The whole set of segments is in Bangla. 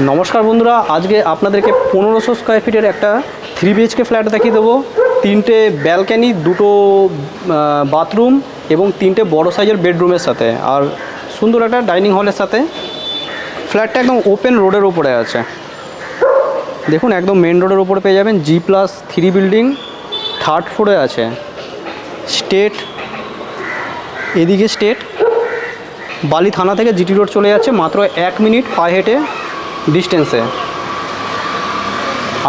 নমস্কার বন্ধুরা, আজকে আপনাদেরকে 1500 স্কোয়ার ফিটের একটা 3 বিএইচকে ফ্ল্যাট দেখিয়ে দেবো। 3টে ব্যালকনি, 2টো বাথরুম এবং 3টে বড় সাইজের বেডরুমের সাথে, আর সুন্দর একটা ডাইনিং হলের সাথে। ফ্ল্যাটটা একদম ওপেন রোডের উপরে আছে। দেখুন, একদম মেন রোডের উপরে পেয়ে যাবেন। G+3 বিল্ডিং, 3rd ফ্লোরে আছে। স্টেট, এদিকে স্টেট, বালি থানা থেকে জিটি রোড চলে যাচ্ছে মাত্র 1 মিনিট পায়ে হেঁটে ডিস্টেন্সে।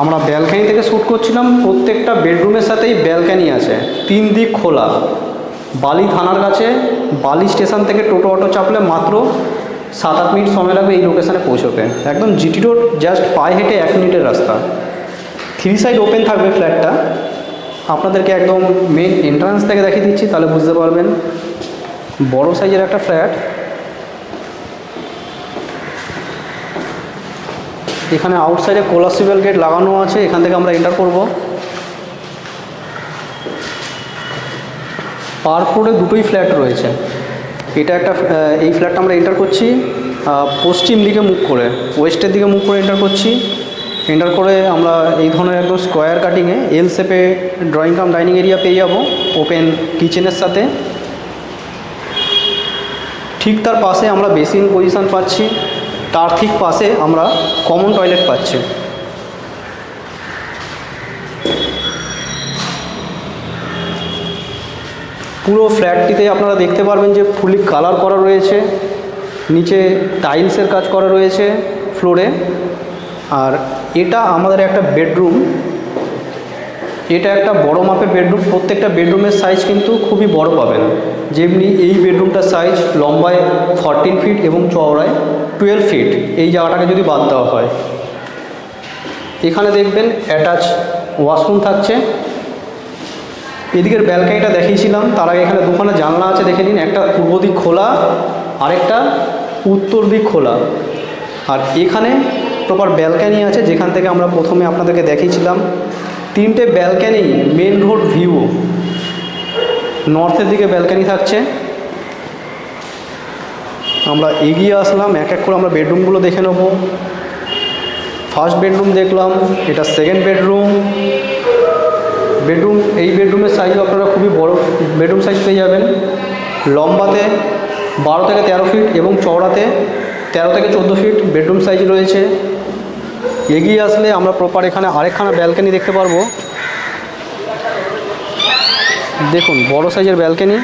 আমরা ব্যালকানি থেকে শ্যুট করছিলাম। প্রত্যেকটা বেডরুমের সাথেই ব্যালকানি আছে, 3 দিক খোলা। বালি থানার কাছে, বালি স্টেশন থেকে টোটো অটো চাপলে মাত্র 7-8 মিনিট সময় লাগবে এই লোকেশানে পৌঁছতে। একদম জিটি রোড জাস্ট পায়ে হেঁটে 1 মিনিটের রাস্তা। 3 সাইড ওপেন থাকবে ফ্ল্যাটটা। আপনাদেরকে একদম মেন এন্ট্রান্স থেকে দেখিয়ে দিচ্ছি, তাহলে বুঝতে পারবেন। বড় সাইজের একটা ফ্ল্যাট। এখানে আউটসাইডে কোলাসিবল গেট লাগানো আছে, এখান থেকে আমরা এন্টার করব। পার ফ্লোরে 2টোই ফ্ল্যাট রয়েছে। এটা একটা, এই ফ্ল্যাটটা আমরা এন্টার করছি পশ্চিম দিকে মুখ করে, ওয়েস্টের দিকে মুখ করে এন্টার করছি। এন্টার করে আমরা এই ধরনের একদম স্কোয়ার কাটিংয়ে এল শেপে ড্রয়িং কাম ডাইনিং এরিয়া পেয়ে যাব, ওপেন কিচেনের সাথে। ঠিক তার পাশে আমরা বেসিন পজিশন পাচ্ছি, তার ঠিক পাশে আমরা কমন টয়লেট পাচ্ছি। পুরো ফ্ল্যাটটিতে আপনারা দেখতে পারবেন যে ফুলি কালার করা রয়েছে, নিচে টাইলসের কাজ করা রয়েছে ফ্লোরে। আর এটা আমাদের একটা বেডরুম। এটা একটা বড় মাপের বেডরুম। প্রত্যেকটা বেডরুমের সাইজ কিন্তু খুবই বড় পাবেন। যেমনি এই বেডরুমটার সাইজ লম্বায় 14 ফিট এবং চওড়ায় 12 ফিট, এই জায়গাটাকে যদি বাদ দেওয়া হয়। এখানে দেখবেন অ্যাটাচ ওয়াশরুম থাকছে। এদিকের ব্যালকানিটা দেখিয়েছিলাম, তার আগে এখানে দুখানা জানলা আছে, দেখে নিন। একটা পূর্ব দিক খোলা, আরেকটা উত্তর দিক খোলা। আর এখানে প্রপার ব্যালকানি আছে, যেখান থেকে আমরা প্রথমে আপনাদেরকে দেখিয়েছিলাম। 3টে ব্যালকানি, মেন রোড ভিউ। নর্থের দিকে ব্যালকানি থাকছে। আমরা এগিয়ে আসলাম, এক এক করে আমরা বেডরুমগুলো দেখে নেব। ফার্স্ট বেডরুম দেখলাম, এটা সেকেন্ড বেডরুম। এই বেডরুমের সাইজও আপনারা খুবই বড় বেডরুম সাইজ পেয়ে যাবেন। লম্বাতে 12 থেকে 13 ফিট এবং চওড়াতে 13 থেকে 14 ফিট বেডরুম সাইজ রয়েছে। এগিয়ে আসলে আমরা প্রপার এখানে আরেকখানা ব্যালকানি দেখতে পারবো। দেখুন, বড় সাইজের ব্যালকানি।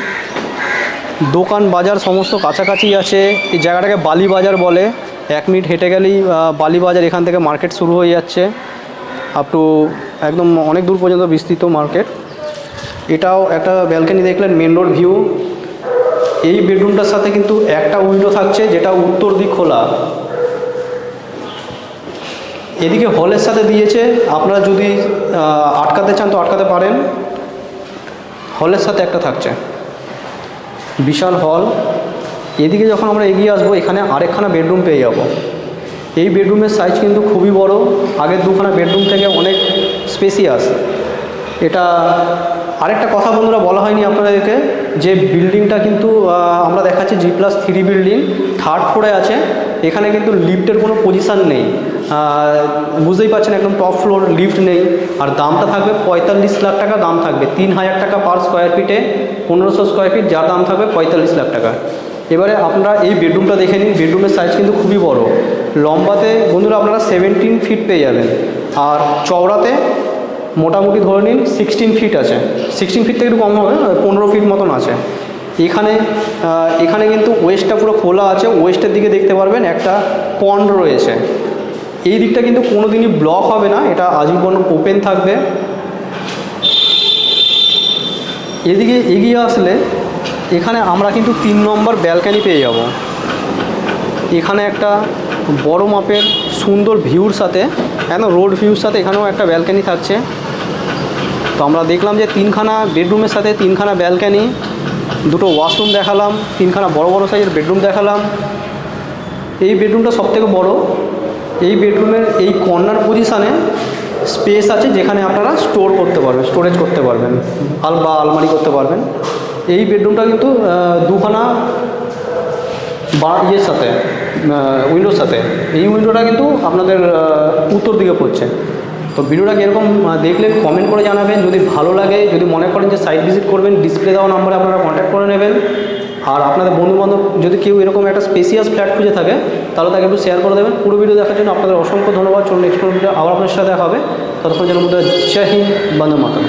দোকান বাজার সমস্ত কাছাকাছি আছে। এই জায়গাটাকে বালি বাজার বলে। 1 মিনিট হেঁটে গেলেই বালি বাজার, এখান থেকে মার্কেট শুরু হয়ে যাচ্ছে। আপ টু একদম অনেক দূর পর্যন্ত বিস্তৃত মার্কেট। এটাও একটা ব্যালকানি দেখলেন, মেন রোড ভিউ। এই বেডরুমটার সাথে কিন্তু একটা উইন্ডো থাকছে, যেটা উত্তর দিক খোলা। এদিকে হলের সাথে দিয়েছে, আপনারা যদি আটকাতে চান তো আটকাতে পারেন। হলের সাথে একটা থাকছে, বিশাল হল। এদিকে যখন আমরা এগিয়ে আসবো, এখানে আরেকখানা বেডরুম পেয়ে যাব। এই বেডরুমের সাইজ কিন্তু খুবই বড়, আগের দুখানা বেডরুম থেকে অনেক স্পেসিয়াস। এটা আরেকটা কথা বন্ধুরা বলা হয়নি আপনাদেরকে, যে বিল্ডিংটা কিন্তু আমরা দেখাচ্ছি G+3 বিল্ডিং, 3rd ফ্লোরে আছে। এখানে কিন্তু লিফটের কোনো পজিশান নেই, বুঝতেই পারছেন, একদম টপ ফ্লোর, লিফট নেই। আর দামটা থাকবে 45 লাখ টাকা দাম থাকবে। 3000 টাকা পার স্কোয়ার ফিটে, 1500 স্কোয়ার ফিট, যার দাম থাকবে 45 লাখ টাকা। এবারে আপনারা এই বেডরুমটা দেখে নিন। বেডরুমের সাইজ কিন্তু খুবই বড়। লম্বাতে বন্ধুরা আপনারা 17 ফিট পেয়ে যাবেন, আর চওড়াতে মোটামুটি ধরে নিন 16 ফিট আছে। 16 ফিট থেকে একটু কম হবে, 15 ফিট মতন আছে। এখানে কিন্তু ওয়েস্টটা পুরো খোলা আছে। ওয়েস্টের দিকে দেখতে পারবেন একটা পন্ড রয়েছে। এই দিকটা কিন্তু কোনো দিনই ব্লক হবে না, এটা আজীবন ওপেন থাকবে। এদিকে এগিয়ে আসলে এখানে আমরা কিন্তু 3 নম্বর ব্যালকানি পেয়ে যাব। এখানে একটা বড় মাপের সুন্দর ভিউর সাথে, একদম রোড ভিউর সাথে এখানেও একটা ব্যালকানি থাকছে। তো আমরা দেখলাম যে 3খানা বেডরুমের সাথে 3খানা ব্যালকানি, 2টো ওয়াশরুম দেখালাম, 3খানা বড় বড় সাইজের বেডরুম দেখালাম। এই বেডরুমটা সবথেকে বড়। এই বেডরুমের এই কর্নার পজিশানে স্পেস আছে, যেখানে আপনারা স্টোরেজ করতে পারবেন, বা আলমারি করতে পারবেন। এই বেডরুমটা কিন্তু দুখানা ইয়ের সাথে উইন্ডোর সাথে। এই উইন্ডোটা কিন্তু আপনাদের উত্তর দিকে পড়ছে। তো ভিডিওটা কীরকম দেখলেন কমেন্ট করে জানাবেন। যদি ভালো লাগে, যদি মনে করেন যে সাইট ভিজিট করবেন, ডিসপ্লে দেওয়া নম্বরে আপনারা কন্ট্যাক্ট করে নেবেন। আর আপনাদের বন্ধুবান্ধব যদি কেউ এরকম একটা স্পেসিয়াস ফ্ল্যাট খুঁজে থাকে তাহলে তাকে একটু শেয়ার করে দেবেন। পুরো ভিডিও দেখার জন্য আপনাদের অসংখ্য ধন্যবাদ। চলুন নেক্সট ভিডিও আবার আপনার সাথে দেখা হবে। ততক্ষণ যেন বোধহয় জয় হিন্দ, বন্দে মাতরম।